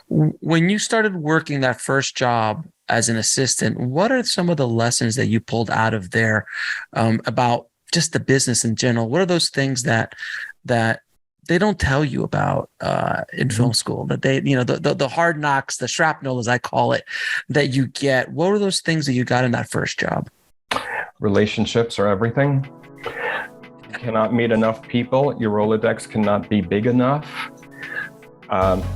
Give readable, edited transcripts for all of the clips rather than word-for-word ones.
When you started working that first job as an assistant, what are some of the lessons that you pulled out of there about just the business in general? What are those things that they don't tell you about in film school, that they, the hard knocks, the shrapnel, as I call it, that you get? What were those things that you got in that first job? Relationships are everything. You cannot meet enough people. Your Rolodex cannot be big enough.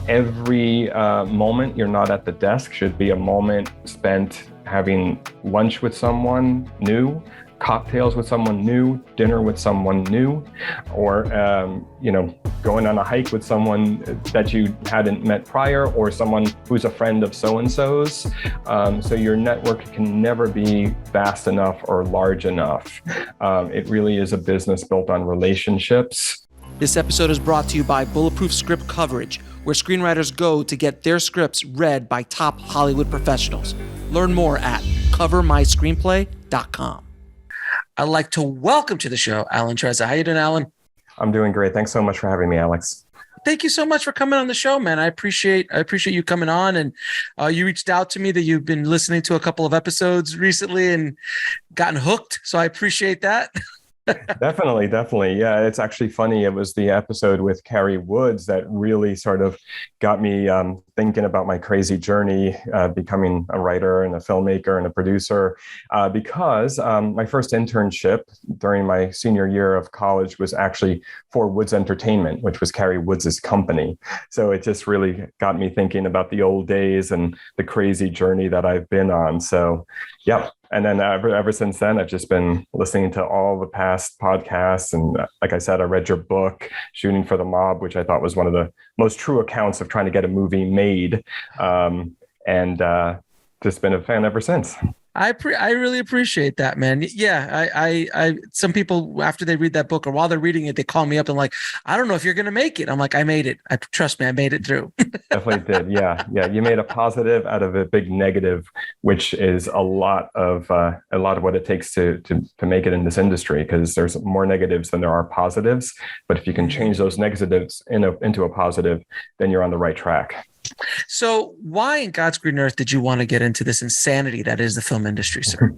Every moment you're not at the desk should be a moment spent having lunch with someone new, cocktails with someone new, dinner with someone new, or going on a hike with someone that you hadn't met prior, or someone who's a friend of so-and-so's. So your network can never be vast enough or large enough. It really is a business built on relationships. This episode is brought to you by Bulletproof Script Coverage, where screenwriters go to get their scripts read by top Hollywood professionals. Learn more at covermyscreenplay.com. I'd like to welcome to the show Alan Trezza. How you doing, Alan? I'm doing great. Thanks so much for having me, Alex. Thank you so much for coming on the show, man. I appreciate you coming on, and you reached out to me that you've been listening to a couple of episodes recently and gotten hooked. So I appreciate that. Definitely. Yeah, it's actually funny. It was the episode with Carrie Woods that really sort of got me thinking about my crazy journey, becoming a writer and a filmmaker and a producer, because my first internship during my senior year of college was actually for Woods Entertainment, which was Carrie Woods' company. So it just really got me thinking about the old days and the crazy journey that I've been on. So, yeah. And then ever since then, I've just been listening to all the past podcasts. And like I said, I read your book, Shooting for the Mob, which I thought was one of the most true accounts of trying to get a movie made. And just been a fan ever since. I really appreciate that, man. Yeah, I some people, after they read that book or while they're reading it, they call me up and like, I don't know if you're going to make it. I'm like, I made it. Trust me, I made it through. Definitely did. Yeah. You made a positive out of a big negative, which is a lot of what it takes to make it in this industry, because there's more negatives than there are positives. But if you can change those negatives into a positive, then you're on the right track. So why in God's green earth did you want to get into this insanity that is the film industry, sir?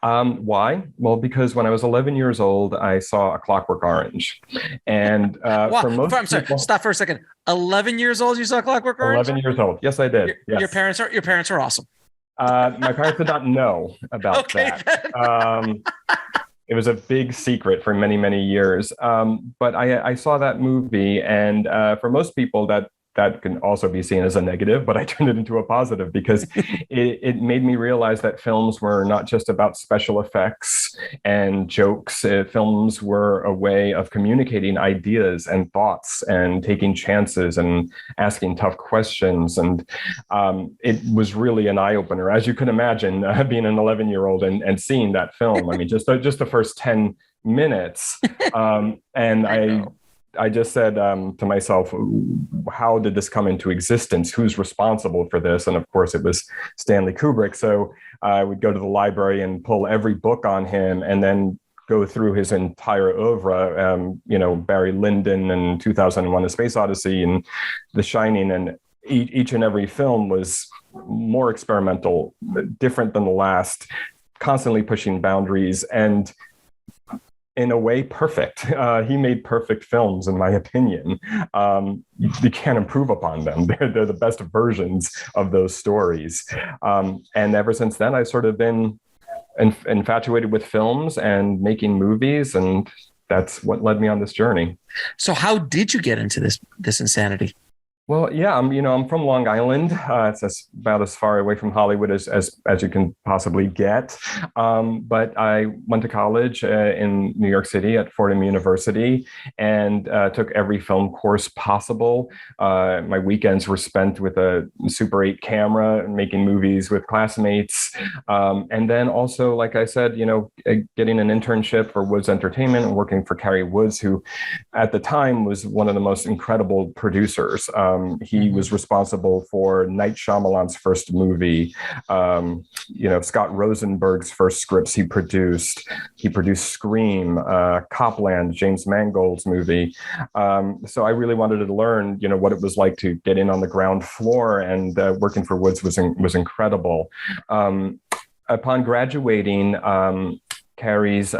Why? Well, because when I was 11 years old, I saw A Clockwork Orange. And I'm sorry, stop for a second. 11 years old, you saw Clockwork Orange? 11 years old. Yes, I did. Yes. Your parents are awesome. My parents did not know about that. It was a big secret for many, many years. But I saw that movie, and for most people, that can also be seen as a negative, but I turned it into a positive because it made me realize that films were not just about special effects and jokes. Films were a way of communicating ideas and thoughts and taking chances and asking tough questions. And it was really an eye-opener, as you can imagine, being an 11-year-old and seeing that film. I mean, just the first 10 minutes. And I just said to myself, how did this come into existence? Who's responsible for this? And of course, it was Stanley Kubrick. So I would go to the library and pull every book on him and then go through his entire oeuvre, Barry Lyndon and 2001: A Space Odyssey and The Shining. And each and every film was more experimental, different than the last, constantly pushing boundaries, and in a way, perfect. He made perfect films, in my opinion. You can't improve upon them. They're the best versions of those stories. And ever since then, I've sort of been infatuated with films and making movies, and that's what led me on this journey. So how did you get into this insanity? Well, yeah, I'm from Long Island. It's about as far away from Hollywood as you can possibly get. But I went to college in New York City at Fordham University and took every film course possible. My weekends were spent with a Super 8 camera, making movies with classmates. And then also, like I said, getting an internship for Woods Entertainment and working for Carrie Woods, who at the time was one of the most incredible producers. He was responsible for Night Shyamalan's first movie, Scott Rosenberg's first scripts he produced. He produced Scream, Copland, James Mangold's movie. So I really wanted to learn, what it was like to get in on the ground floor, and working for Woods was incredible. Upon graduating, Carrie's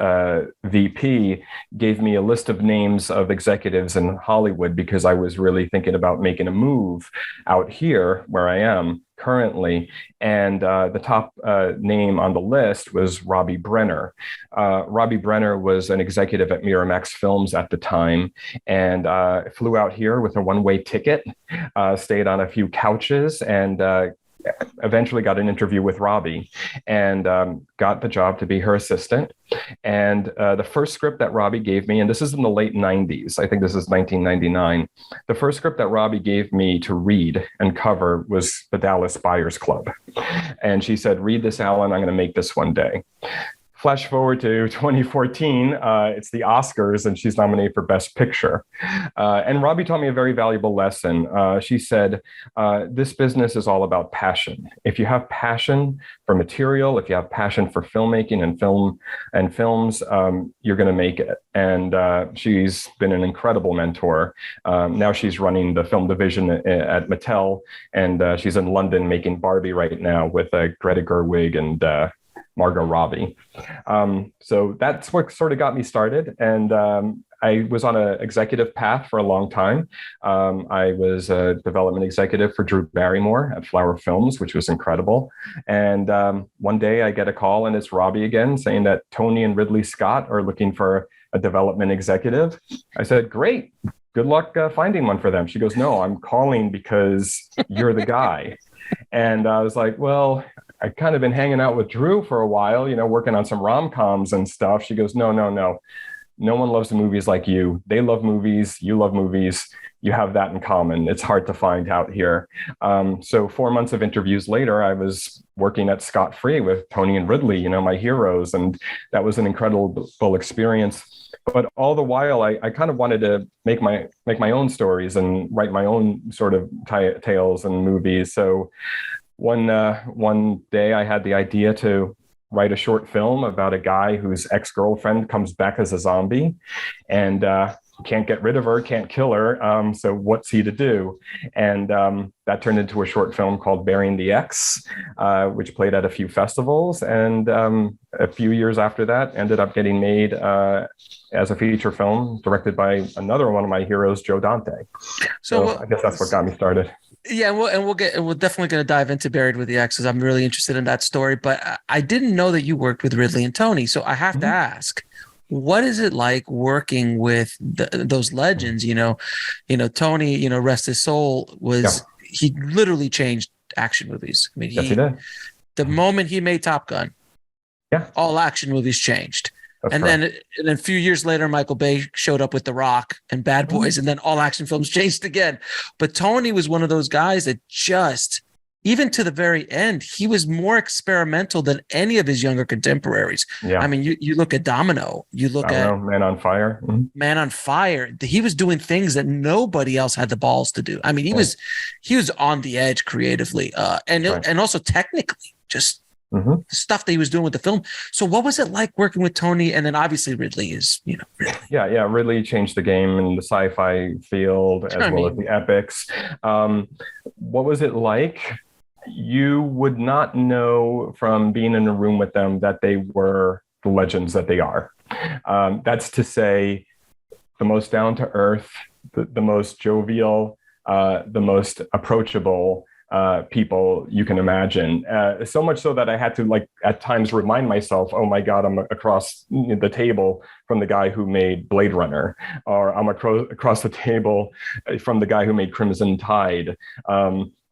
VP gave me a list of names of executives in Hollywood, because I was really thinking about making a move out here where I am currently. And the top name on the list was Robbie Brenner. Robbie Brenner was an executive at Miramax Films at the time, and flew out here with a one-way ticket, stayed on a few couches, and eventually got an interview with Robbie, and got the job to be her assistant. And the first script that Robbie gave me, and this is in the late 90s, I think this is 1999, the first script that Robbie gave me to read and cover was The Dallas Buyers Club. And she said, "Read this, Alan, I'm going to make this one day." Flash forward to 2014, it's the Oscars, and she's nominated for Best Picture. And Robbie taught me a very valuable lesson. She said, this business is all about passion. If you have passion for material, if you have passion for filmmaking and films, you're going to make it. And she's been an incredible mentor. Now she's running the film division at Mattel, and she's in London making Barbie right now with Greta Gerwig and Margot Robbie. So that's what sort of got me started. And I was on an executive path for a long time. I was a development executive for Drew Barrymore at Flower Films, which was incredible. And one day I get a call, and it's Robbie again, saying that Tony and Ridley Scott are looking for a development executive. I said, "Great. Good luck finding one for them." She goes, "No, I'm calling because you're the guy." And I was like, "Well, I've kind of been hanging out with Drew for a while, working on some rom-coms and stuff." She goes, No one loves movies like you. They love movies. You love movies. You have that in common. It's hard to find out here." So 4 months of interviews later, I was working at Scott Free with Tony and Ridley, my heroes. And that was an incredible experience. But all the while, I kind of wanted to make my own stories and write my own sort of tales and movies. So one day I had the idea to write a short film about a guy whose ex-girlfriend comes back as a zombie, and can't get rid of her, can't kill her. So what's he to do? And that turned into a short film called Burying the Ex, which played at a few festivals. And a few years after that, ended up getting made as a feature film directed by another one of my heroes, Joe Dante. So I guess that's what got me started. Yeah, we're definitely going to dive into Buried with the Exes. I'm really interested in that story, but I didn't know that you worked with Ridley and Tony. So I have to ask, what is it like working with those legends? Tony, rest his soul, he literally changed action movies. I mean, yes, he did. The moment he made Top Gun, all action movies changed. That's and then a few years later, Michael Bay showed up with The Rock and Bad Boys, and then all action films changed again. But Tony was one of those guys that just, even to the very end, he was more experimental than any of his younger contemporaries. Yeah. I mean, you look at Domino, you look at Man on Fire. Mm-hmm. Man on Fire. He was doing things that nobody else had the balls to do. I mean, he was on the edge creatively, and also technically, just the stuff that he was doing with the film. So what was it like working with Tony? And then obviously Ridley is, Ridley. Yeah. Ridley changed the game in the sci-fi field as well as the epics. What was it like? You would not know from being in a room with them that they were the legends that they are. That's to say, the most down to earth, the most jovial, the most approachable people you can imagine. So much so that I had to at times remind myself, oh my God, I'm across the table from the guy who made Blade Runner, or I'm across the table from the guy who made Crimson Tide.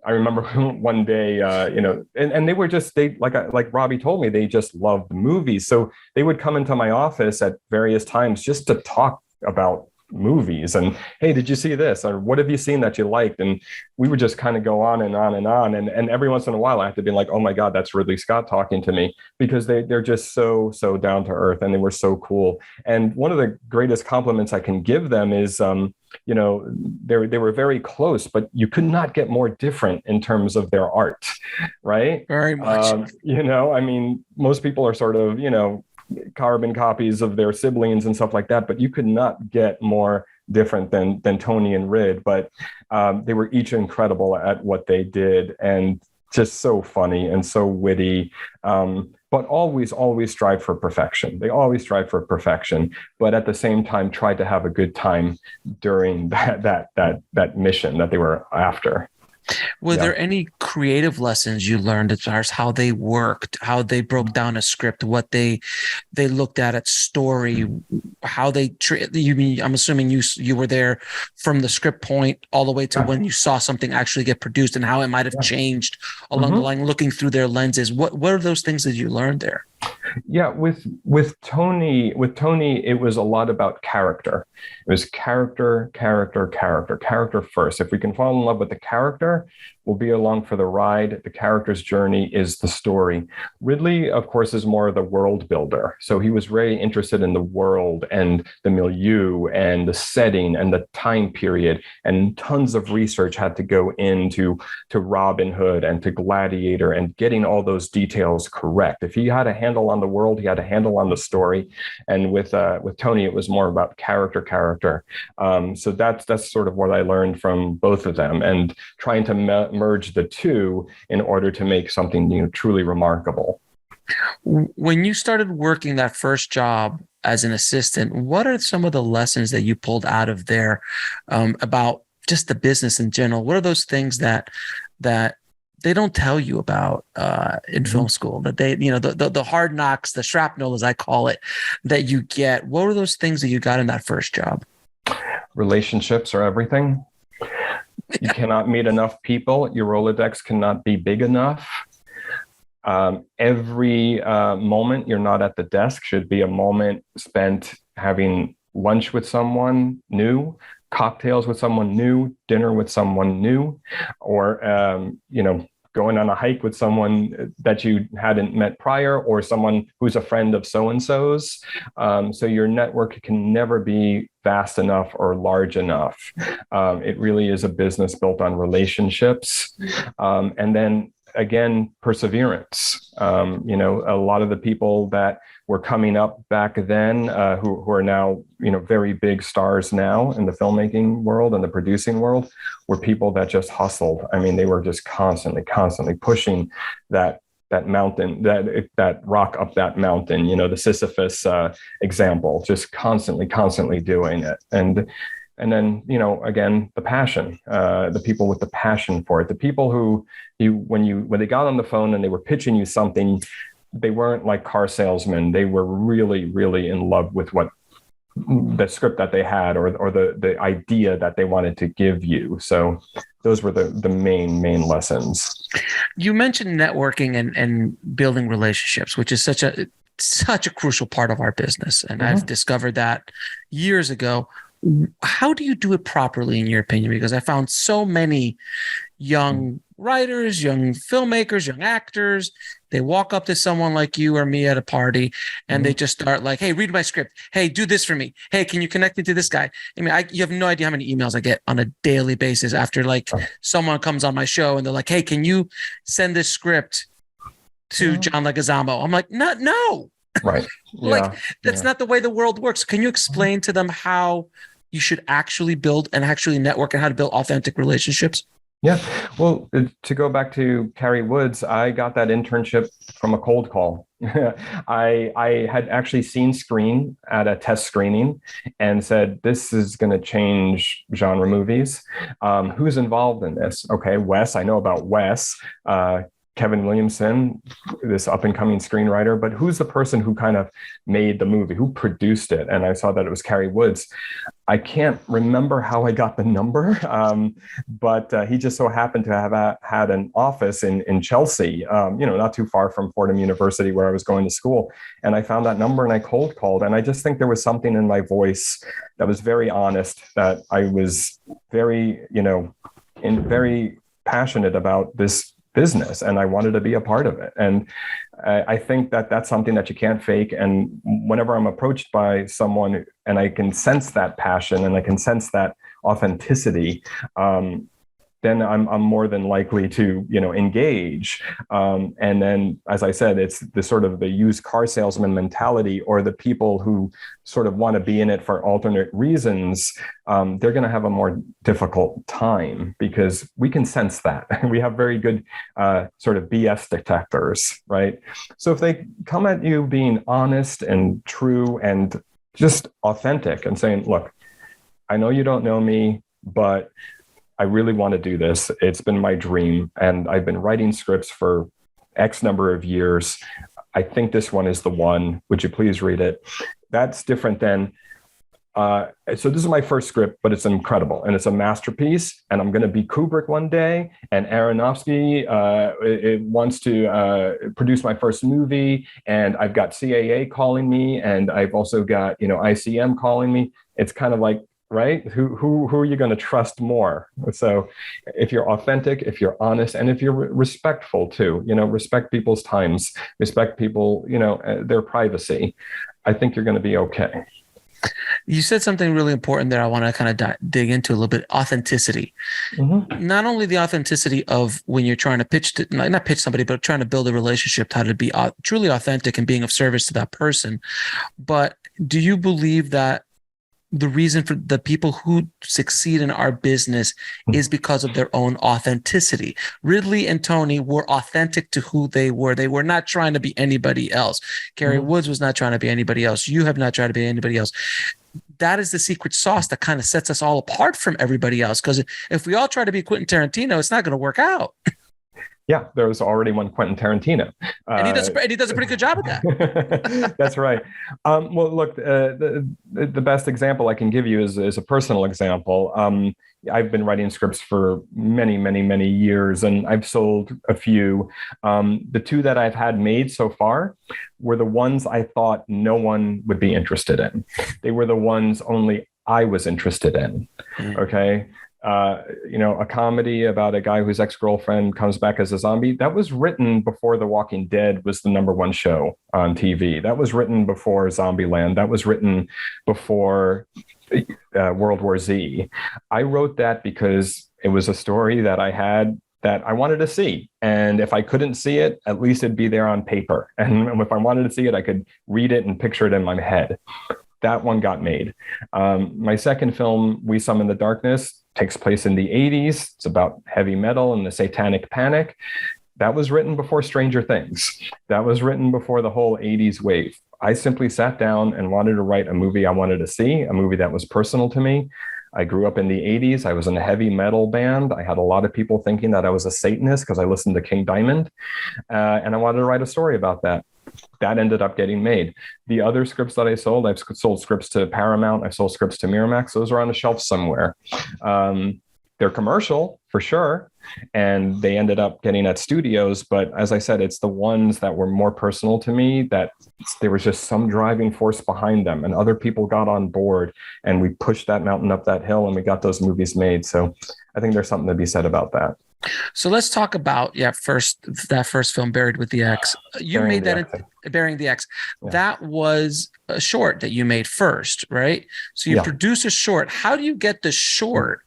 I remember one day, and they were like Robbie told me, they just loved movies. So they would come into my office at various times just to talk about movies, and hey, did you see this, or what have you seen that you liked? And we would just kind of go on and on and on, and every once in a while I have to be like, oh my god, that's Ridley Scott talking to me, because they're just so down to earth, and they were so cool. And one of the greatest compliments I can give them is they were very close, but you could not get more different in terms of their art, right? Very much. I mean, most people are sort of, carbon copies of their siblings and stuff like that, but you could not get more different than Tony and Rid. But they were each incredible at what they did, and just so funny and so witty. But always strive for perfection. They always strive for perfection, but at the same time, try to have a good time during that mission that they were after. Were there any creative lessons you learned as far as how they worked, how they broke down a script, what they looked at story, how they I'm assuming you were there from the script point all the way to when you saw something actually get produced, and how it might have changed along the line, looking through their lenses. What are those things that you learned there? Yeah, with Tony, it was a lot about character. It was character first. If we can fall in love with the character, we'll be along for the ride. The character's journey is the story. Ridley, of course, is more of the world builder. So he was very interested in the world and the milieu and the setting and the time period, and tons of research had to go into Robin Hood and to Gladiator and getting all those details correct. If he had a handle on the world, he had a handle on the story. And with Tony, it was more about character. So that's sort of what I learned from both of them, and trying to merge the two in order to make something truly remarkable. When you started working that first job as an assistant, what are some of the lessons that you pulled out of there about just the business in general? What are those things that they don't tell you about in film school, that they, the hard knocks, the shrapnel, as I call it, that you get? What were those things that you got in that first job? Relationships are everything. You cannot meet enough people. Your Rolodex cannot be big enough. Every moment you're not at the desk should be a moment spent having lunch with someone new, cocktails with someone new, dinner with someone new, or, going on a hike with someone that you hadn't met prior, or someone who's a friend of so-and-so's. So your network can never be vast enough or large enough. It really is a business built on relationships. And then again, perseverance. A lot of the people that were coming up back then, who are now, very big stars now in the filmmaking world and the producing world, were people that just hustled. I mean, they were just constantly pushing that mountain, that rock up that mountain, the Sisyphus example, just constantly doing it. And then, again, the passion, the people with the passion for it, the people who when they got on the phone and they were pitching you something, they weren't like car salesmen. They were really, really in love with what the script that they had, or the idea that they wanted to give you. So those were the main lessons. You mentioned networking and building relationships, which is such a crucial part of our business. And I've discovered that years ago. How do you do it properly, in your opinion? Because I found so many young writers, young filmmakers, young actors, they walk up to someone like you or me at a party, and they just start like, hey, read my script. Hey, do this for me. Hey, can you connect me to this guy? I mean, you have no idea how many emails I get on a daily basis after someone comes on my show and they're like, hey, can you send this script to John Leguizamo? I'm like, no. Right. That's not the way the world works. Can you explain to them how you should actually build and actually network, and how to build authentic relationships? Yeah. Well, to go back to Carrie Woods, I got that internship from a cold call. I had actually seen Screen at a test screening and said, this is going to change genre movies. Who's involved in this? Okay, Wes. I know about Wes. Kevin Williamson, this up and coming screenwriter, but who's the person who kind of made the movie, who produced it? And I saw that it was Carrie Woods. I can't remember how I got the number, but he just so happened to have had an office in Chelsea, not too far from Fordham University where I was going to school. And I found that number and I cold called. And I just think there was something in my voice that was very honest, that I was very, very passionate about this business, and I wanted to be a part of it. And I think that that's something that you can't fake. And whenever I'm approached by someone and I can sense that passion and I can sense that authenticity, then I'm more than likely to, engage. And then, as I said, it's the sort of the used car salesman mentality, or the people who sort of want to be in it for alternate reasons. They're going to have a more difficult time, because we can sense that. We have very good sort of BS detectors, right? So if they come at you being honest and true and just authentic and saying, look, I know you don't know me, but I really want to do this. It's been my dream, and I've been writing scripts for X number of years. I think this one is the one. Would you please read it? That's different than, so this is my first script, but it's incredible and it's a masterpiece, and I'm going to be Kubrick one day, and Aronofsky it wants to produce my first movie, and I've got CAA calling me, and I've also got, ICM calling me. It's kind of like, right? Who are you going to trust more? So if you're authentic, if you're honest, and if you're respectful too, respect people's times, respect people, their privacy, I think you're going to be okay. You said something really important there. I want to kind of dig into a little bit. Authenticity. Mm-hmm. Not only the authenticity of when you're trying to not pitch somebody, but trying to build a relationship, how to be truly authentic and being of service to that person. But do you believe that the reason for the people who succeed in our business is because of their own authenticity? Ridley and Tony were authentic to who they were. They were not trying to be anybody else. Carrie Woods was not trying to be anybody else. You have not tried to be anybody else. That is the secret sauce that kind of sets us all apart from everybody else. Because if we all try to be Quentin Tarantino, it's not going to work out. Yeah, there was already one Quentin Tarantino. And he does a pretty good job at that. That's right. Well, look, the best example I can give you is a personal example. I've been writing scripts for many, many, many years, and I've sold a few. The two that I've had made so far were the ones I thought no one would be interested in. They were the ones only I was interested in. Okay. A comedy about a guy whose ex-girlfriend comes back as a zombie. That was written before The Walking Dead was the #1 show on TV. That was written before Zombieland. That was written before World War Z. I wrote that because it was a story that I had that I wanted to see. And if I couldn't see it, at least it'd be there on paper. And if I wanted to see it, I could read it and picture it in my head. That one got made. My second film, We Summon the Darkness, takes place in the 80s. It's about heavy metal and the Satanic Panic. That was written before Stranger Things. That was written before the whole 80s wave. I simply sat down and wanted to write a movie I wanted to see, a movie that was personal to me. I grew up in the 80s. I was in a heavy metal band. I had a lot of people thinking that I was a Satanist because I listened to King Diamond. And I wanted to write a story about that. That ended up getting made. The other scripts that I sold, I've sold scripts to Paramount. I've sold scripts to Miramax. Those are on the shelf somewhere. They're commercial for sure, and they ended up getting at studios. But as I said, it's the ones that were more personal to me, that there was just some driving force behind them, and other people got on board, and we pushed that mountain up that hill, and we got those movies made. So I think there's something to be said about that. So let's talk about that first film, Buried with the X. You made that Burying the X. Yeah. That was a short that you made first, right? So you produce a short. How do you get the short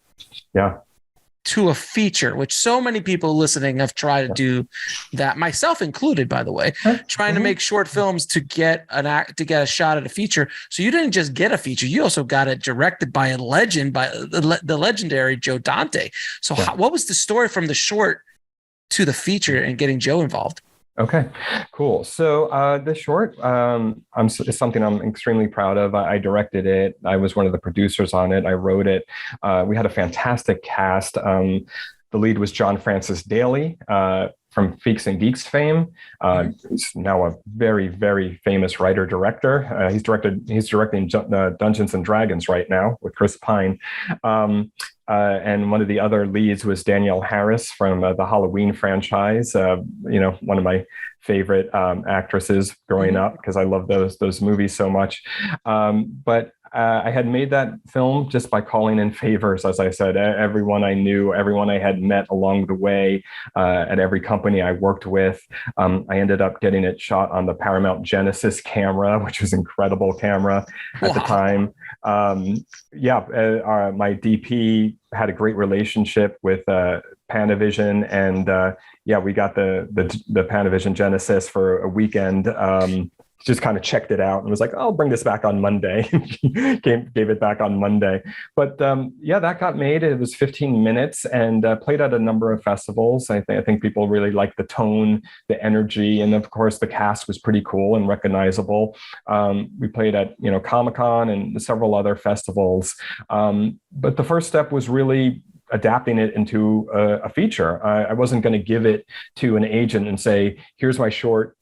to a feature, which so many people listening have tried to do that, myself included, by the way, trying to make short films to get a shot at a feature. So you didn't just get a feature, you also got it directed by a legend, by the legendary Joe Dante. So what was the story from the short to the feature and getting Joe involved? Okay, cool. So the short is something I'm extremely proud of. I directed it. I was one of the producers on it. I wrote it. We had a fantastic cast. The The lead was John Francis Daly, from Freaks and Geeks fame. He's now a very, very famous writer-director. He's directing Dungeons and Dragons right now with Chris Pine. And one of the other leads was Danielle Harris from the Halloween franchise. One of my favorite actresses growing up, because I love those movies so much. But I had made that film just by calling in favors, as I said. Everyone I knew, everyone I had met along the way, at every company I worked with. I ended up getting it shot on the Paramount Genesis camera, which was an incredible camera at the time. My DP had a great relationship with Panavision, and we got the Panavision Genesis for a weekend. Just kind of checked it out and was like, I'll bring this back on Monday. Gave it back on Monday. But that got made. It was 15 minutes and played at a number of festivals. I think people really liked the tone, the energy, and of course the cast was pretty cool and recognizable. We played at Comic-Con and several other festivals. But the first step was really adapting it into a feature. I wasn't going to give it to an agent and say, here's my short,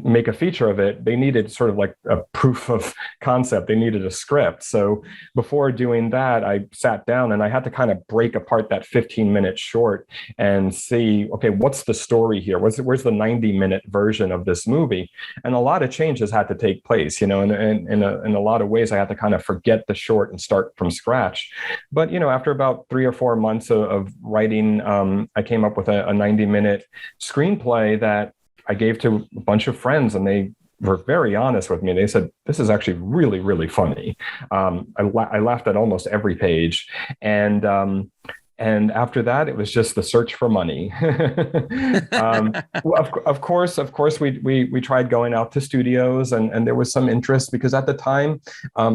make a feature of it. They needed sort of like a proof of concept. They needed a script. So before doing that, I sat down and I had to kind of break apart that 15-minute short and see, okay, what's the story here? Where's the 90-minute version of this movie? And a lot of changes had to take place, in a lot of ways. I had to kind of forget the short and start from scratch. But, after about 3 or 4 months of writing, I came up with a 90-minute screenplay that I gave to a bunch of friends, and they were very honest with me. They said, this is actually really, really funny. I laughed at almost every page. And after that, it was just the search for money. Of course, we tried going out to studios, and there was some interest, because at the time,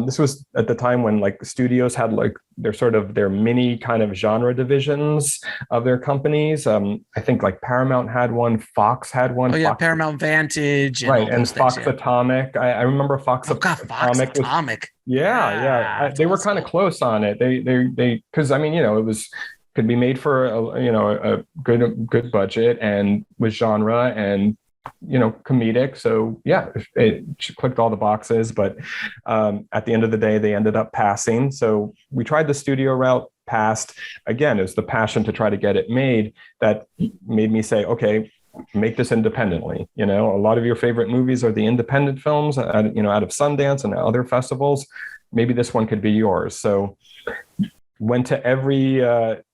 this was at the time when like studios had like their mini kind of genre divisions of their companies. I think like Paramount had one, Fox had one. Oh yeah, Fox, Paramount Vantage. Right, and Fox Atomic. I remember Fox Atomic. Yeah. They were kind of close on it. They because it could be made for a good budget and with genre and comedic. So yeah, it clicked all the boxes. But at the end of the day, they ended up passing. So we tried the studio route, passed. Again, it was the passion to try to get it made that made me say, okay, make this independently. A lot of your favorite movies are the independent films, out of Sundance and other festivals. Maybe this one could be yours. So went to every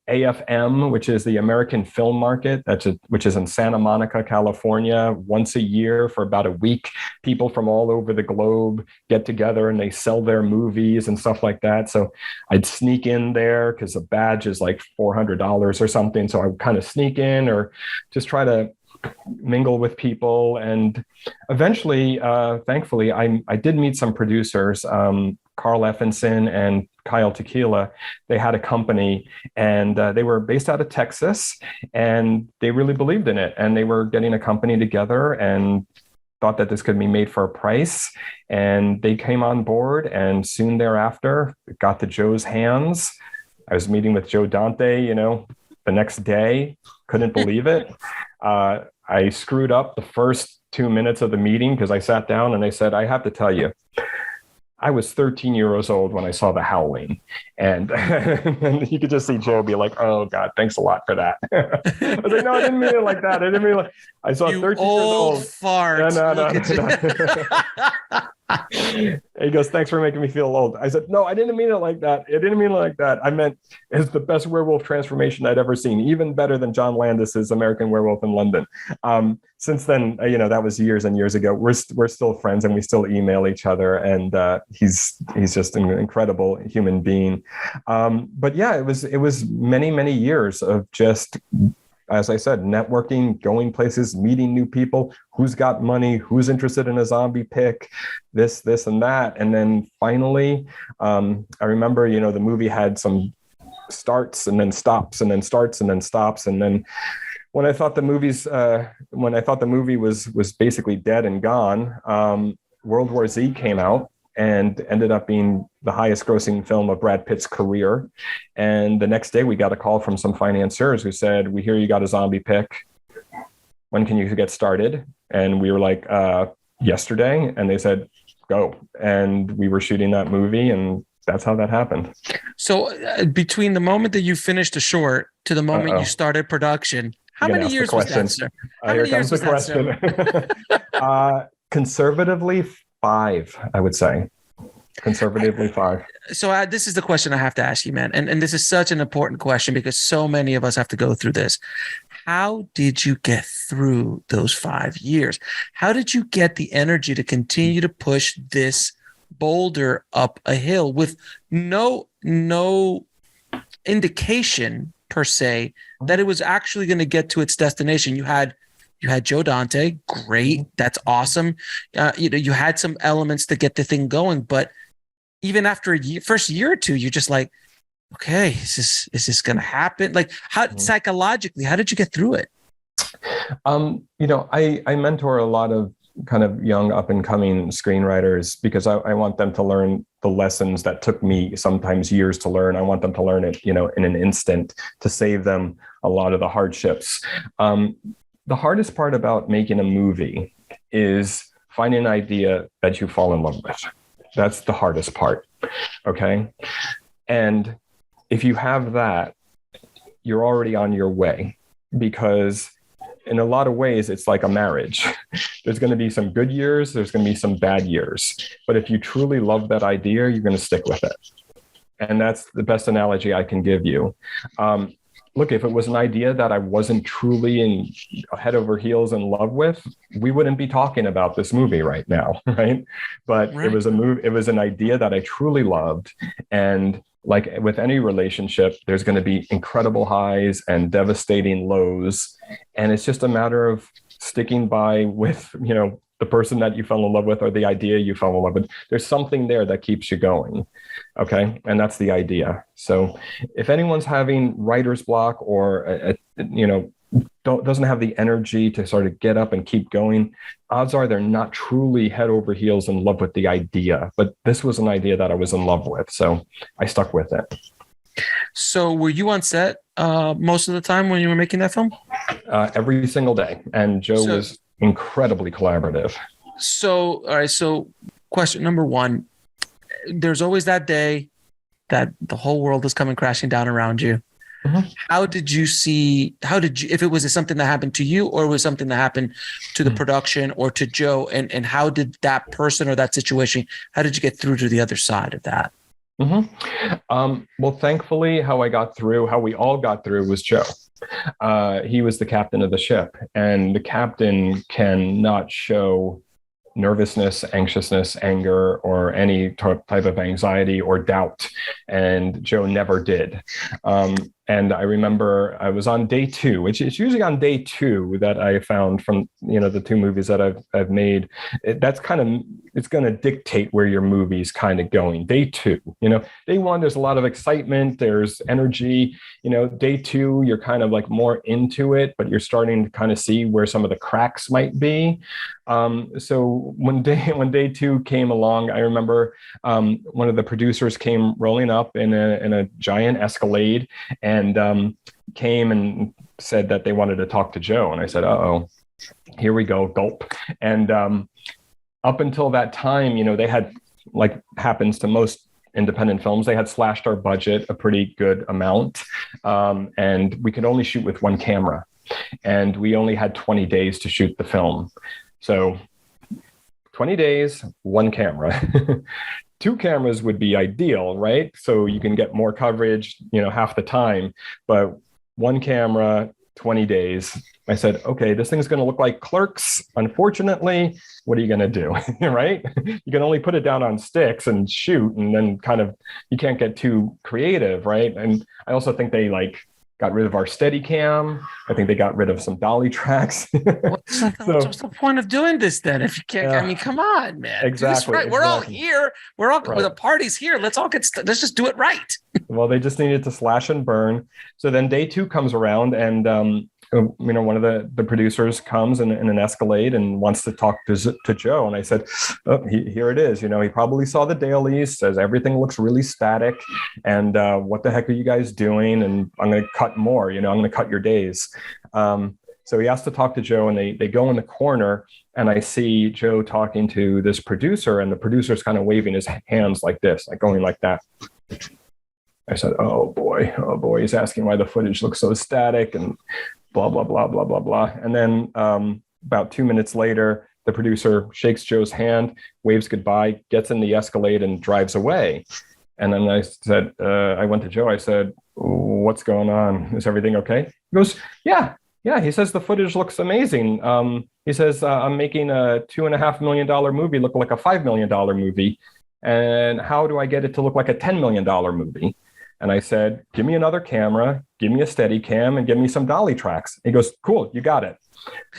AFM, which is the American Film Market, which is in Santa Monica, California, once a year for about a week. People from all over the globe get together and they sell their movies and stuff like that. So I'd sneak in there because the badge is like $400 or something. So I would kind of sneak in or just try to mingle with people. And eventually, thankfully, I did meet some producers, Carl Effinson and Kyle Tequila. They had a company, and they were based out of Texas, and they really believed in it. And they were getting a company together and thought that this could be made for a price. And they came on board, and soon thereafter, it got to Joe's hands. I was meeting with Joe Dante, the next day. Couldn't believe it. I screwed up the first 2 minutes of the meeting because I sat down and I said, I have to tell you, I was 13 years old when I saw The Howling. And, and you could just see Joe be like, oh, God, thanks a lot for that. I was like, no, I didn't mean it like that. I didn't mean it like, I saw 13 years old. Fart. No. He goes, thanks for making me feel old. I said, no, I didn't mean it like that. I didn't mean it like that. I meant it's the best werewolf transformation I'd ever seen, even better than John Landis's American Werewolf in London. Since then, that was years and years ago. We're still friends and we still email each other. And he's just an incredible human being. But yeah, it was many, many years of just, as I said, networking, going places, meeting new people, who's got money, who's interested in a zombie pick, this, and that. And then finally, I remember, the movie had some starts and then stops and then starts and then stops. And then when I thought the movie was basically dead and gone, World War Z came out. and ended up being the highest grossing film of Brad Pitt's career. And the next day we got a call from some financiers who said, "We hear you got a zombie pick. When can you get started?" And we were like, yesterday. And they said, "Go." And we were shooting that movie, and that's how that happened. So between the moment that you finished the short to the moment you started production, how many years was that, sir? How many years was that, sir? Conservatively 5, I would say. Conservatively 5. So this is the question I have to ask you, man. And this is such an important question because so many of us have to go through this. How did you get through those 5 years? How did you get the energy to continue to push this boulder up a hill with no indication per se that it was actually going to get to its destination? You had Joe Dante, great, that's awesome. You had some elements to get the thing going, but even after first year or two, you're just like, okay, is this going to happen? Like, how psychologically, how did you get through it? I mentor a lot of kind of young up and coming screenwriters because I want them to learn the lessons that took me sometimes years to learn. I want them to learn it, in an instant, to save them a lot of the hardships. The hardest part about making a movie is finding an idea that you fall in love with. That's the hardest part. Okay. And if you have that, you're already on your way, because in a lot of ways, it's like a marriage. There's going to be some good years. There's going to be some bad years. But if you truly love that idea, you're going to stick with it. And that's the best analogy I can give you. Look, if it was an idea that I wasn't truly head over heels in love with, we wouldn't be talking about this movie right now, right? But It was an idea that I truly loved. And like with any relationship, there's going to be incredible highs and devastating lows. And it's just a matter of sticking by with, the person that you fell in love with or the idea you fell in love with. There's something there that keeps you going. Okay. And that's the idea. So if anyone's having writer's block or, doesn't have the energy to sort of get up and keep going, odds are they're not truly head over heels in love with the idea. But this was an idea that I was in love with. So I stuck with it. So were you on set most of the time when you were making that film? Every single day. And Joe was incredibly collaborative. So, all right. So question number one, there's always that day that the whole world is coming crashing down around you. Mm-hmm. If it was something that happened to you or was something that happened to the production or to Joe, and how did that person or that situation, how did you get through to the other side of that? Mm-hmm. Well, thankfully, how we all got through was Joe. He was the captain of the ship, and the captain cannot show nervousness, anxiousness, anger, or any type of anxiety or doubt. And Joe never did. And I remember I was on day 2, which is usually on day 2 that I found from, the 2 movies that I've made. It's going to dictate where your movie's kind of going. Day 2, day 1, there's a lot of excitement. There's energy. Day 2, you're kind of like more into it, but you're starting to kind of see where some of the cracks might be. So when day 2 came along, I remember one of the producers came rolling up in a giant Escalade and came and said that they wanted to talk to Joe. And I said, uh-oh, here we go, gulp. And up until that time, they had, like happens to most independent films, they had slashed our budget a pretty good amount. And we could only shoot with 1 camera. And we only had 20 days to shoot the film. So 20 days, 1 camera. 2 cameras would be ideal, right? So you can get more coverage, half the time, but 1 camera, 20 days. I said, okay, this thing's going to look like Clerks. Unfortunately, what are you going to do, right? You can only put it down on sticks and shoot, and then you can't get too creative, right? And I also think they got rid of our Steadicam. I think they got rid of some dolly tracks. What's the point of doing this then? If you can't, come on, man. Exactly. Right. We're all here. We're all the party's here. Let's just do it right. Well, they just needed to slash and burn. So then day 2 comes around, and one of the producers comes in an Escalade and wants to talk to Joe. And I said, oh, here it is. He probably saw the dailies, says everything looks really static. And what the heck are you guys doing? And I'm going to cut more, I'm going to cut your days. So he asked to talk to Joe, and they go in the corner, and I see Joe talking to this producer, and the producer's kind of waving his hands like this, like going like that. I said, oh boy, he's asking why the footage looks so static and blah, blah, blah, blah, blah, blah. And then about 2 minutes later, the producer shakes Joe's hand, waves goodbye, gets in the Escalade and drives away. And then I said, I went to Joe, I said, what's going on? Is everything okay? He goes, yeah. He says the footage looks amazing. He says, I'm making a $2.5 million movie look like a $5 million movie. And how do I get it to look like a $10 million movie? And I said, give me another camera, give me a steady cam, and give me some dolly tracks. He goes, cool, you got it.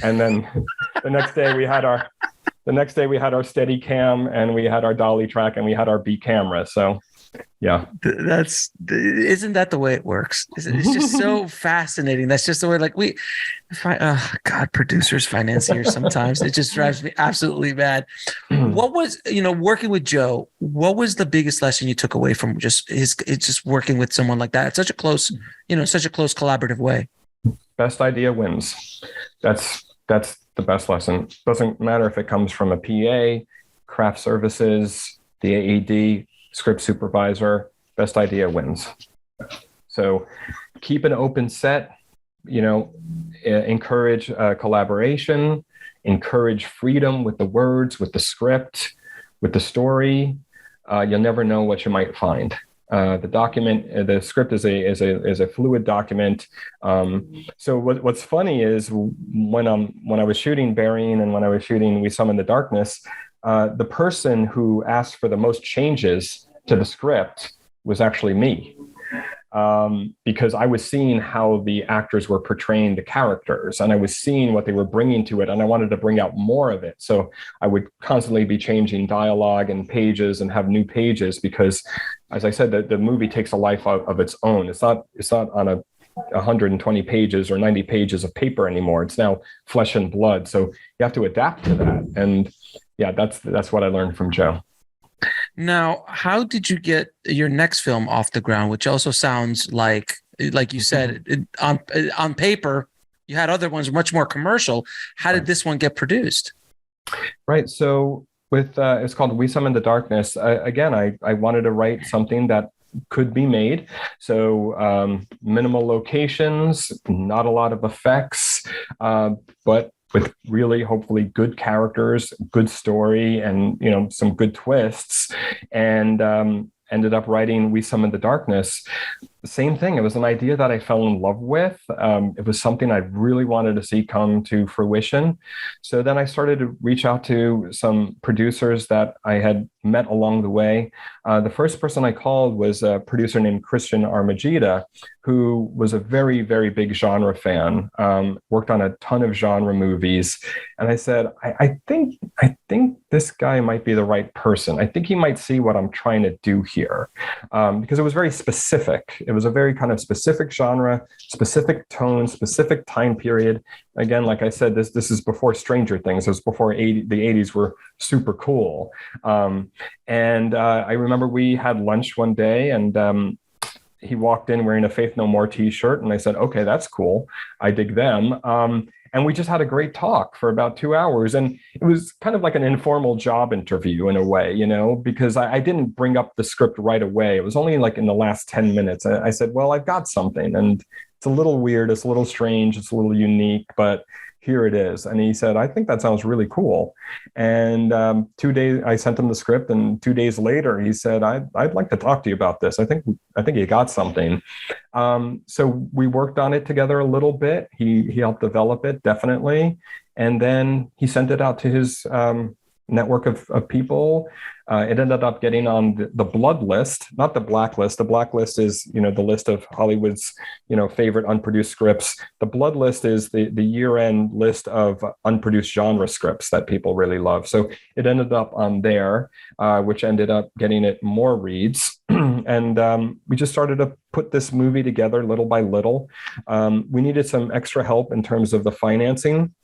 And then the next day we had our steady cam, and we had our dolly track, and we had our B camera. So yeah, isn't that the way it works? It's just so fascinating. That's just the way, producers, financiers, sometimes it just drives me absolutely mad. What was, working with Joe, what was the biggest lesson you took away from just working with someone like that? It's such a close collaborative way. Best idea wins. That's the best lesson. Doesn't matter if it comes from a PA, craft services, the AED, script supervisor, best idea wins. So keep an open set, encourage collaboration, encourage freedom with the words, with the script, with the story. You'll never know what you might find. The script is a fluid document. So what's funny is when I was shooting Burying and when I was shooting We Summon the Darkness, the person who asked for the most changes to the script was actually me, because I was seeing how the actors were portraying the characters, and I was seeing what they were bringing to it, and I wanted to bring out more of it. So I would constantly be changing dialogue and pages and have new pages, because, as I said, the movie takes a life of its own. It's not on 120 pages or 90 pages of paper anymore. It's now flesh and blood. So you have to adapt to that. And yeah, that's what I learned from Joe. Now, how did you get your next film off the ground, which also sounds like you said, on paper, you had other ones much more commercial. How did this one get produced? Right. So with it's called We Summon the Darkness. I wanted to write something that could be made. So minimal locations, not a lot of effects, but with really hopefully good characters, good story, and some good twists. And ended up writing We Summon the Darkness. Same thing. It was an idea that I fell in love with. It was something I really wanted to see come to fruition. So then I started to reach out to some producers that I had met along the way. The first person I called was a producer named Christian Armagida, who was a very, very big genre fan, worked on a ton of genre movies. And I said, I think this guy might be the right person. I think he might see what I'm trying to do here, because it was very specific. It was a very kind of specific genre, specific tone, specific time period. Again, like I said, this is before Stranger Things. It was before the 80s were super cool. And I remember we had lunch one day, and he walked in wearing a Faith No More t-shirt. And I said, okay, that's cool. I dig them. And we just had a great talk for about 2 hours. And it was kind of like an informal job interview in a way, because I didn't bring up the script right away. It was only like in the last 10 minutes. I said, well, I've got something, and it's a little weird. It's a little strange. It's a little unique, but here it is. And he said, I think that sounds really cool. And 2 days, I sent him the script, and 2 days later, he said, I'd like to talk to you about this. I think you got something. So we worked on it together a little bit. He helped develop it, definitely. And then he sent it out to his network of people. It ended up getting on the blood list, not the blacklist. The blacklist is, the list of Hollywood's, favorite unproduced scripts. The blood list is the year-end list of unproduced genre scripts that people really love. So it ended up on there, which ended up getting it more reads. and we just started to put this movie together little by little. We needed some extra help in terms of the financing.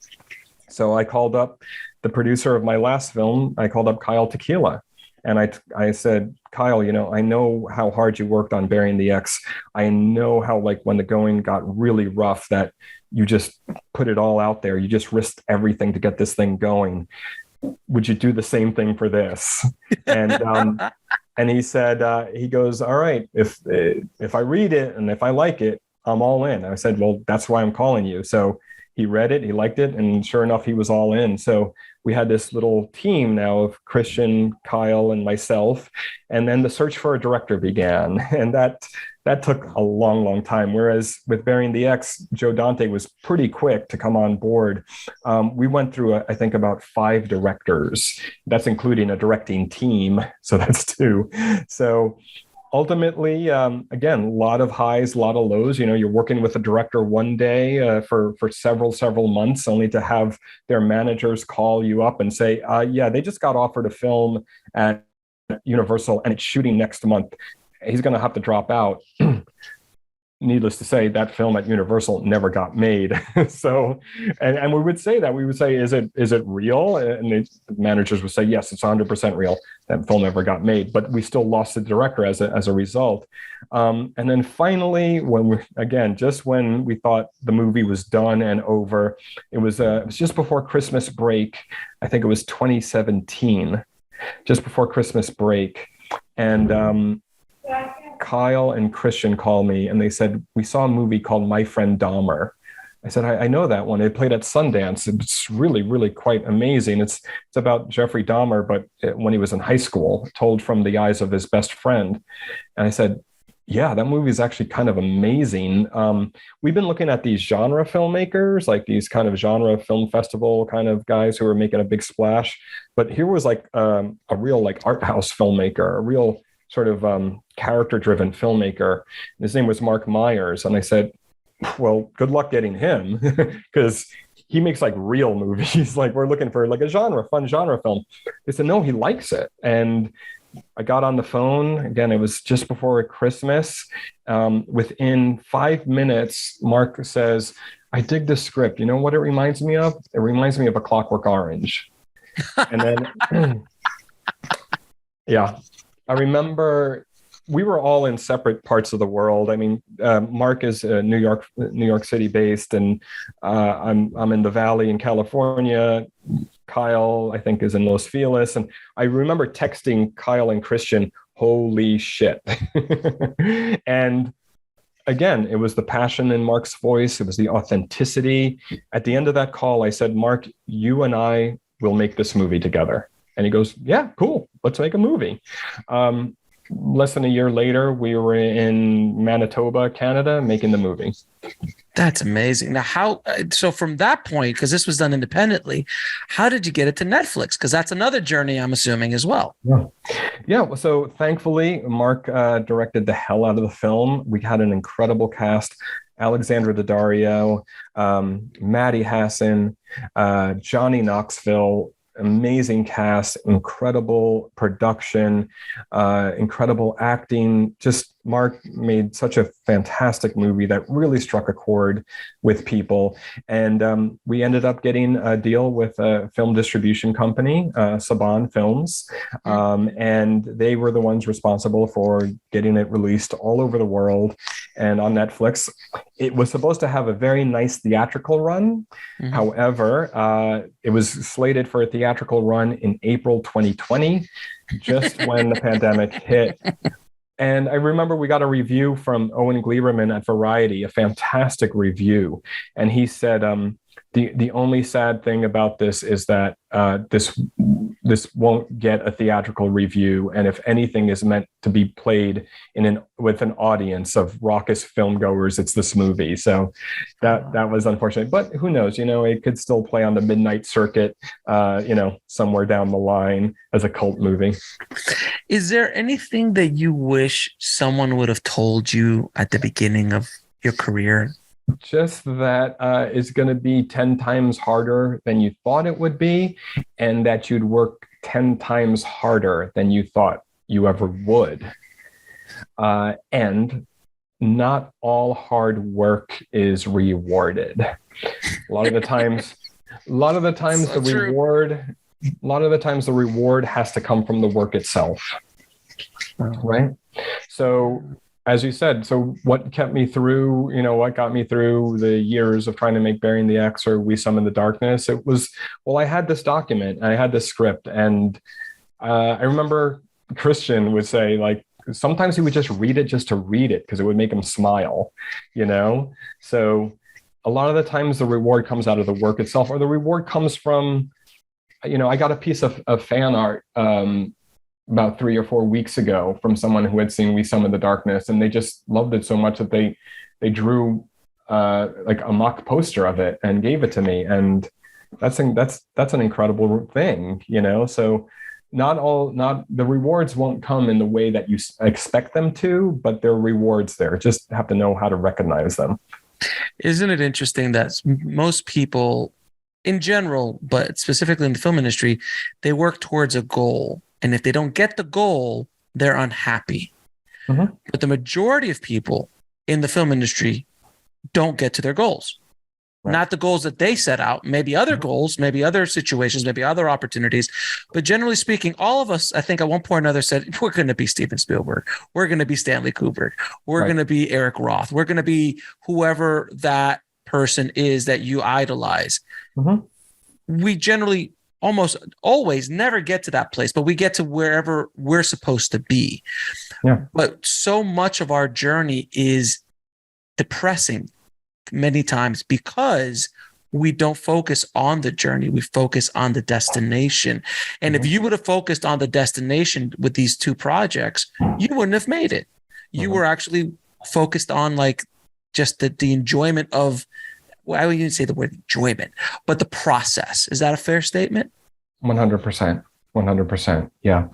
So I called up the producer of my last film. I called up Kyle Tequila. And I said, Kyle, I know how hard you worked on Burying the Ex. I know how, like, when the going got really rough, that you just put it all out there. You just risked everything to get this thing going. Would you do the same thing for this? And he said, he goes, all right, if I read it and if I like it, I'm all in. I said, well, that's why I'm calling you. So he read it, he liked it, and sure enough, he was all in. So we had this little team now of Christian, Kyle, and myself. And then the search for a director began. And that took a long, long time. Whereas with Burying the Ex, Joe Dante was pretty quick to come on board. We went through, I think, about 5 directors. That's including a directing team. So that's 2. So ultimately, again, a lot of highs, a lot of lows. You're working with a director one day for several months, only to have their managers call you up and say, yeah, they just got offered a film at Universal and it's shooting next month. He's going to have to drop out. Needless to say, that film at Universal never got made. So, and we would say, is it real? And the managers would say, yes, it's 100% real. That film never got made, but we still lost the director as a result. And then finally, when we thought the movie was done and over, it was just before Christmas break. I think it was 2017, just before Christmas break. And, Kyle and Christian called me and they said, we saw a movie called My Friend Dahmer. I said, I know that one. It played at Sundance. It's really, really quite amazing. It's about Jeffrey Dahmer, but when he was in high school, told from the eyes of his best friend. And I said, yeah, that movie is actually kind of amazing. We've been looking at these genre filmmakers, like these kind of genre film festival kind of guys who are making a big splash. But here was like a real like art house filmmaker, a real sort of character-driven filmmaker. His name was Marc Meyers. And I said, well, good luck getting him, because he makes like real movies. Like, we're looking for like a fun genre film. They said, no, he likes it. And I got on the phone. Again, it was just before Christmas. Within 5 minutes, Mark says, I dig this script. You know what it reminds me of? It reminds me of A Clockwork Orange. And then, yeah. I remember we were all in separate parts of the world. I mean, Mark is New York City based, and I'm in the Valley in California. Kyle, I think, is in Los Feliz. And I remember texting Kyle and Christian, holy shit. And again, it was the passion in Mark's voice. It was the authenticity. At the end of that call, I said, Mark, you and I will make this movie together. And he goes, yeah, cool. Let's make a movie. Less than a year later, we were in Manitoba, Canada, making the movie. That's amazing. Now, so from that point, because this was done independently, how did you get it to Netflix? Because that's another journey, I'm assuming, as well. Yeah. So thankfully, Mark directed the hell out of the film. We had an incredible cast. Alexandra Daddario, Maddie Hassan, Johnny Knoxville, amazing cast, incredible production, incredible acting. Just Mark made such a fantastic movie that really struck a chord with people. And we ended up getting a deal with a film distribution company, Saban Films. And they were the ones responsible for getting it released all over the world and on Netflix. It was supposed to have a very nice theatrical run. Mm-hmm. However, it was slated for a theatrical run in April 2020, just when the pandemic hit. And I remember we got a review from Owen Gleiberman at Variety, a fantastic review. And he said, the only sad thing about this is that this won't get a theatrical review. And if anything is meant to be played with an audience of raucous film goers, it's this movie. So that was unfortunate. But who knows? It could still play on the midnight circuit, somewhere down the line as a cult movie. Is there anything that you wish someone would have told you at the beginning of your career? Just that it's going to be 10 times harder than you thought it would be, and that you'd work 10 times harder than you thought you ever would. And not all hard work is rewarded. A lot of the times So true. a lot of the times the reward has to come from the work itself. Right. So as you said, so what kept me through, what got me through the years of trying to make Burying the X or We Summon the Darkness? It was, well, I had this document, I had this script, and I remember Christian would say, like, sometimes he would just read it just to read it because it would make him smile, So a lot of the times the reward comes out of the work itself, or the reward comes from, I got a piece of fan art about 3 or 4 weeks ago from someone who had seen We Summon the Darkness, and they just loved it so much that they drew like a mock poster of it and gave it to me, and that's an incredible thing, So not the rewards won't come in the way that you expect them to, but there are rewards there. Just have to know how to recognize them. Isn't it interesting that most people in general, but specifically in the film industry, they work towards a goal. And if they don't get the goal, they're unhappy. Mm-hmm. But the majority of people in the film industry don't get to their goals. Right. Not the goals that they set out, maybe other goals, maybe other situations, maybe other opportunities. But generally speaking, all of us, I think at one point or another said, we're going to be Steven Spielberg. We're going to be Stanley Kubrick. We're going to be Eric Roth. We're going to be whoever that person is that you idolize. Mm-hmm. We generally almost always never get to that place, but we get to wherever we're supposed to be. Yeah. But so much of our journey is depressing many times because we don't focus on the journey. We focus on the destination. And if you would have focused on the destination with these two projects, you wouldn't have made it. You were actually focused on like just the enjoyment of, well, I wouldn't even say the word enjoyment, but the process. Is that a fair statement? 100%. 100%. Yeah.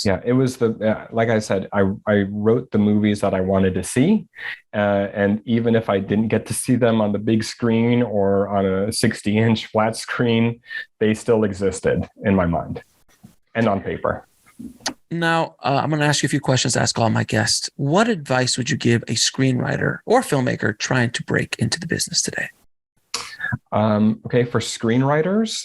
Yeah. It was like I said, I wrote the movies that I wanted to see. And even if I didn't get to see them on the big screen or on a 60-inch flat screen, they still existed in my mind and on paper. Now, I'm going to ask you a few questions to ask all my guests. What advice would you give a screenwriter or filmmaker trying to break into the business today? Okay, for screenwriters,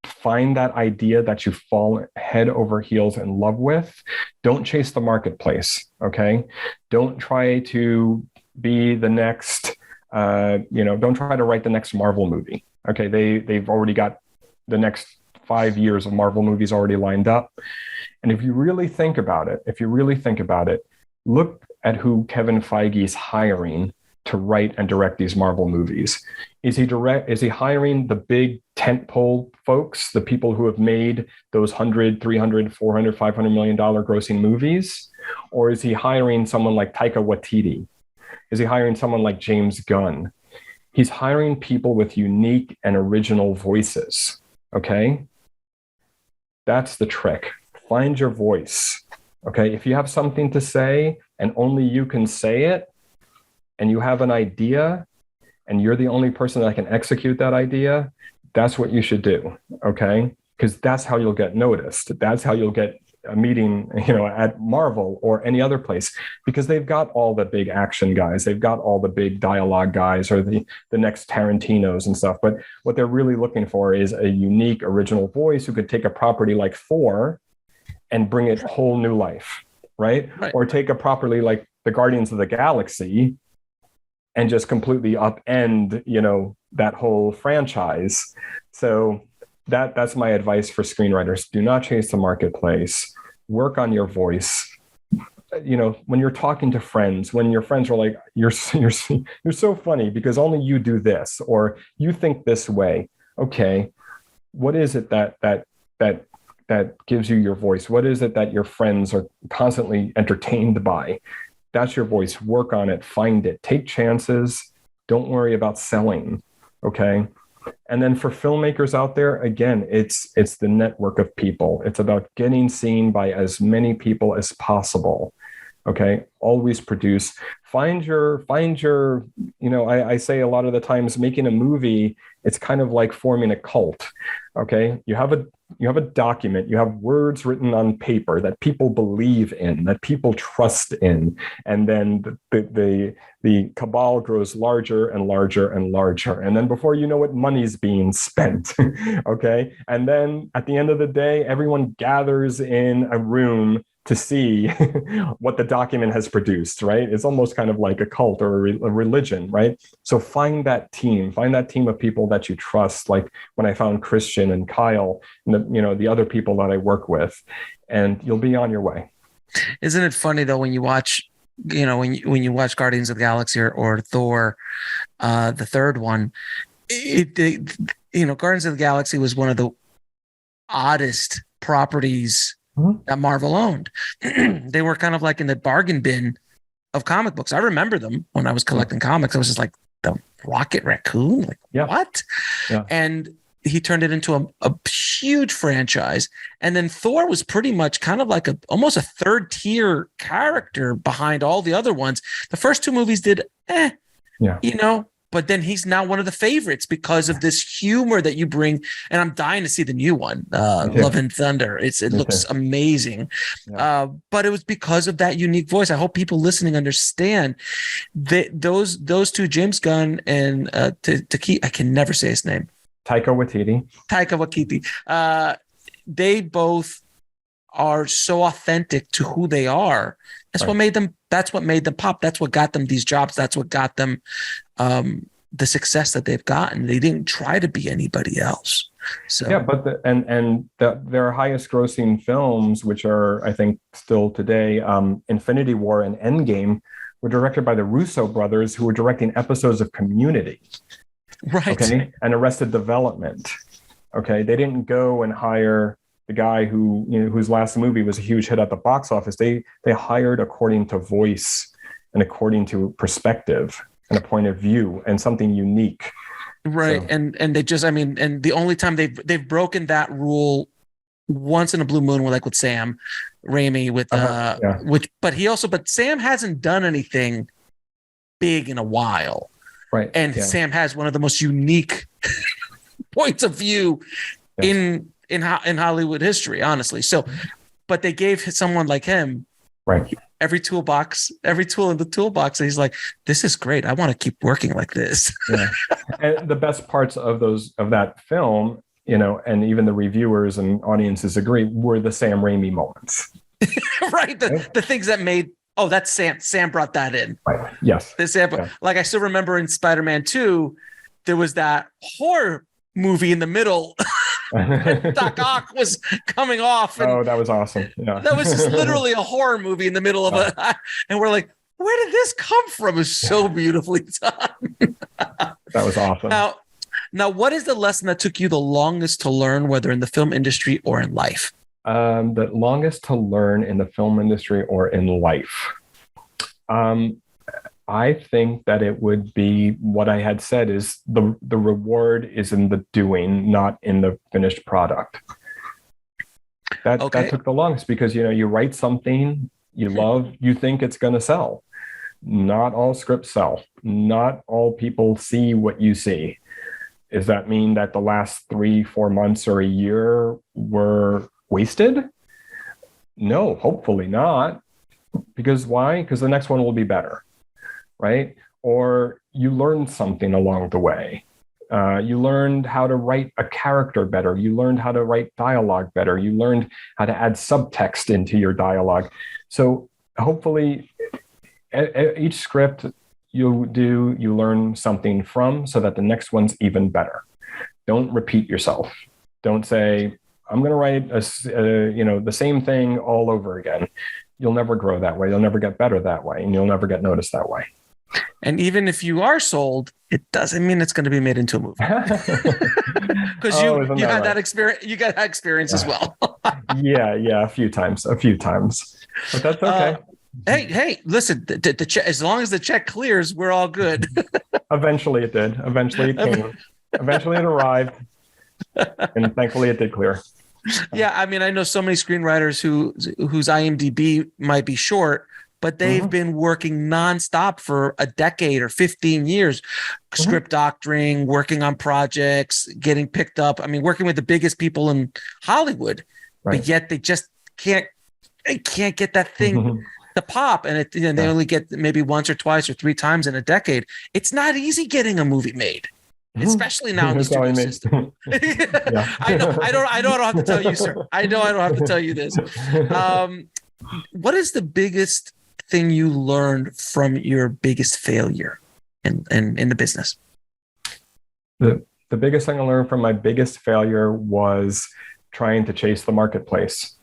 find that idea that you fall head over heels in love with. Don't chase the marketplace, okay? Don't try to be the next, don't try to write the next Marvel movie, okay? They've already got the next 5 years of Marvel movies already lined up. And if you really think about it, look at who Kevin Feige's hiring to write and direct these Marvel movies. Is he hiring the big tentpole folks, the people who have made those $100, $300, $400, $500 million grossing movies? Or is he hiring someone like Taika Waititi? Is he hiring someone like James Gunn? He's hiring people with unique and original voices, okay? That's the trick. Find your voice, okay? If you have something to say and only you can say it, and you have an idea and you're the only person that can execute that idea, that's what you should do, okay? Because that's how you'll get noticed. That's how you'll get a meeting, at Marvel or any other place, because they've got all the big action guys. They've got all the big dialogue guys or the next Tarantinos and stuff. But what they're really looking for is a unique, original voice who could take a property like Thor and bring it whole new life, right? Or take a property like the Guardians of the Galaxy and just completely upend, that whole franchise. So that's my advice for screenwriters. Do not chase the marketplace. Work on your voice. When you're talking to friends, when your friends are like, you're so funny because only you do this, or you think this way. Okay, what is it that gives you your voice? What is it that your friends are constantly entertained by? That's your voice. Work on it. Find it. Take chances. Don't worry about selling. Okay. And then for filmmakers out there, again, it's the network of people. It's about getting seen by as many people as possible. Okay. Always produce. Find your, I say a lot of the times making a movie, it's kind of like forming a cult. Okay. You have a document, you have words written on paper that people believe in, that people trust in. And then the cabal grows larger and larger and larger. And then before you know it, money's being spent. Okay. And then at the end of the day, everyone gathers in a room to see what the document has produced, right? It's almost kind of like a cult or a religion, right? So find that team of people that you trust. Like when I found Christian and Kyle and the other people that I work with, and you'll be on your way. Isn't it funny though, when you watch, when you watch Guardians of the Galaxy or Thor, the third one, Guardians of the Galaxy was one of the oddest properties that Marvel owned. They were kind of like in the bargain bin of comic books. I remember them when I was collecting comics. I was just like, the Rocket Raccoon? Like, what? Yeah. And he turned it into a huge franchise. And then Thor was pretty much kind of like almost a third tier character behind all the other ones. The first two movies did, but then he's now one of the favorites because of this humor that you bring. And I'm dying to see the new one, Love and Thunder. It looks amazing. Yeah. But it was because of that unique voice. I hope people listening understand that those two, James Gunn and Keean, I can never say his name. Taika Waititi. They both are so authentic to who they are. That's what made them pop. That's what got them these jobs. That's what got them the success that they've gotten. They didn't try to be anybody else. So yeah, but their highest grossing films, which are, I think, still today, Infinity War and Endgame, were directed by the Russo brothers, who were directing episodes of Community. Right. Okay. And Arrested Development. Okay. They didn't go and hire the guy whose last movie was a huge hit at the box office. They hired according to voice and according to perspective and a point of view and something unique. Right. So. And they just, and the only time they've broken that rule once in a blue moon, with Sam Raimi but Sam hasn't done anything big in a while. Right. And Sam has one of the most unique points of view in Hollywood history, honestly. So, but they gave someone like him every tool in the toolbox. And he's like, this is great. I want to keep working like this. Yeah. And the best parts of that film, and even the reviewers and audiences agree, were the Sam Raimi moments. Right. The things that made, that's Sam. Sam brought that in. Right. Yes. Like I still remember in Spider-Man 2, there was that horror movie in the middle. Doc Ock was coming off. And that was awesome. Yeah. That was just literally a horror movie in the middle of and we're like, where did this come from? It was so beautifully done. That was awesome. Now, what is the lesson that took you the longest to learn, whether in the film industry or in life? The longest to learn in the film industry or in life. I think that it would be what I had said, is the reward is in the doing, not in the finished product. That took the longest, because, you write something you love, you think it's going to sell. Not all scripts sell. Not all people see what you see. Does that mean that the last 3-4 months or a year were wasted? No, hopefully not. Because why? Because the next one will be better. Right? Or you learned something along the way. You learned how to write a character better. You learned how to write dialogue better. You learned how to add subtext into your dialogue. So hopefully each script you learn something from, so that the next one's even better. Don't repeat yourself. Don't say, I'm going to write the same thing all over again. You'll never grow that way. You'll never get better that way, and you'll never get noticed that way. And even if you are sold, it doesn't mean it's going to be made into a movie. Because you had that experience. You got that experience as well. Yeah, a few times. But that's okay. Hey, listen. The check, as long as the check clears, we're all good. Eventually, it did. Eventually, it came. Eventually, it arrived, and thankfully, it did clear. Yeah, I know so many screenwriters whose IMDb might be short, but they've been working nonstop for a decade or 15 years, script doctoring, working on projects, getting picked up. I mean, working with the biggest people in Hollywood, but yet they just can't get that thing to pop. And they only get maybe once or twice or three times in a decade. It's not easy getting a movie made. Especially now in the studio system. I know I don't have to tell you, sir. I know I don't have to tell you this. What is the biggest thing you learned from your biggest failure in the business? The biggest thing I learned from my biggest failure was trying to chase the marketplace,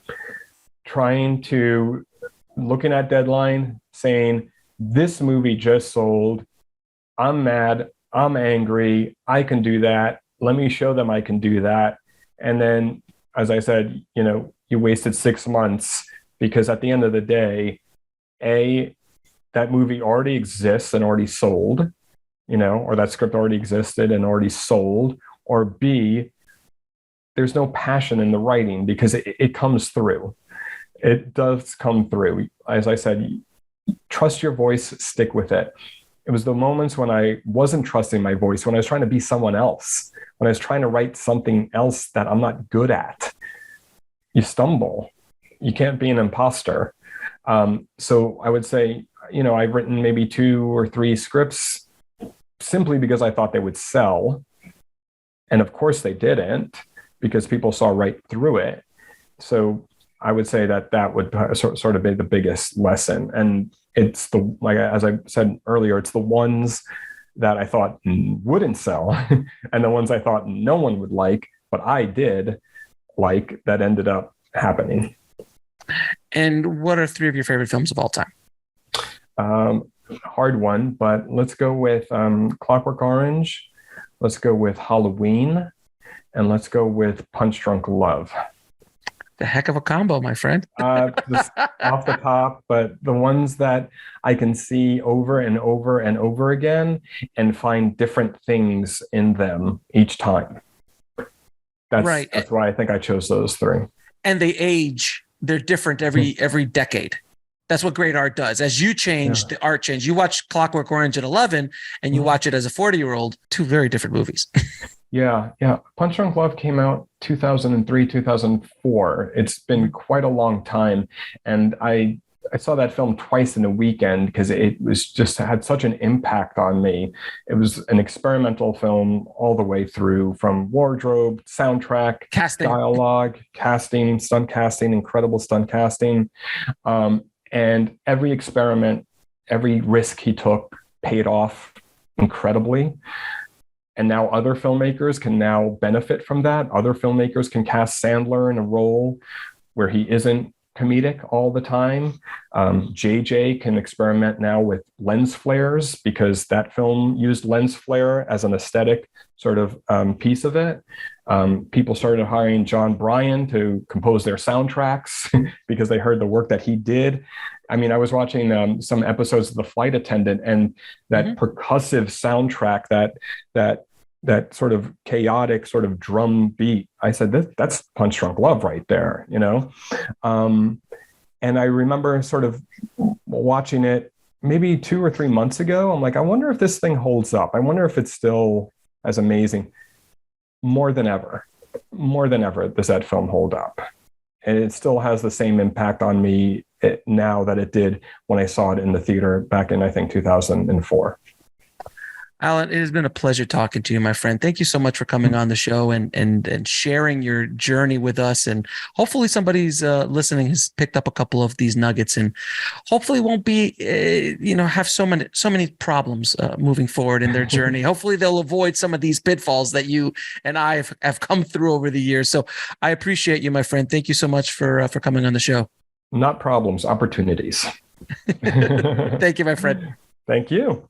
looking at deadline, saying, this movie just sold, I'm mad, I'm angry, I can do that. Let me show them I can do that. And then, as I said, you wasted 6 months because at the end of the day, A, that movie already exists and already sold, or that script already existed and already sold, or B, there's no passion in the writing because it comes through. It does come through. As I said, trust your voice, stick with it. It was the moments when I wasn't trusting my voice, when I was trying to be someone else, when I was trying to write something else that I'm not good at. You stumble. You can't be an imposter. So I would say, I've written maybe 2 or 3 scripts simply because I thought they would sell. And of course they didn't, because people saw right through it. So I would say that would sort of be the biggest lesson. And it's as I said earlier, it's the ones that I thought wouldn't sell and the ones I thought no one would like, but I did like, that ended up happening. And what are 3 of your favorite films of all time? Hard one, but let's go with Clockwork Orange. Let's go with Halloween. And let's go with Punch Drunk Love. The heck of a combo, my friend. Just off the top, but the ones that I can see over and over and over again and find different things in them each time. That's why I think I chose those 3. And they age. They're different every decade. That's what great art does. As you change, the art change. You watch Clockwork Orange at 11 and you watch it as a 40-year-old, 2 very different movies. Yeah. Punch Drunk Love came out 2003, 2004. It's been quite a long time. And I saw that film twice in a weekend because it was just had such an impact on me. It was an experimental film all the way through, from wardrobe, soundtrack, casting, dialogue, casting, stunt casting, incredible stunt casting. And every experiment, every risk he took paid off incredibly. And now other filmmakers can now benefit from that. Other filmmakers can cast Sandler in a role where he isn't comedic all the time. JJ can experiment now with lens flares because that film used lens flare as an aesthetic sort of piece of it. People started hiring John Bryan to compose their soundtracks because they heard the work that he did. I mean, I was watching some episodes of The Flight Attendant, and that percussive soundtrack, that sort of chaotic sort of drum beat. I said, that's Punch Drunk Love right there, And I remember sort of watching it maybe 2 or 3 months ago. I'm like, I wonder if this thing holds up. I wonder if it's still as amazing. More than ever does that film hold up. And it still has the same impact on me now that it did when I saw it in the theater back in, I think, 2004. Alan, it has been a pleasure talking to you, my friend. Thank you so much for coming on the show and sharing your journey with us. And hopefully somebody's listening has picked up a couple of these nuggets and hopefully won't be, have so many problems moving forward in their journey. Hopefully they'll avoid some of these pitfalls that you and I have come through over the years. So I appreciate you, my friend. Thank you so much for coming on the show. Not problems, opportunities. Thank you, my friend. Thank you.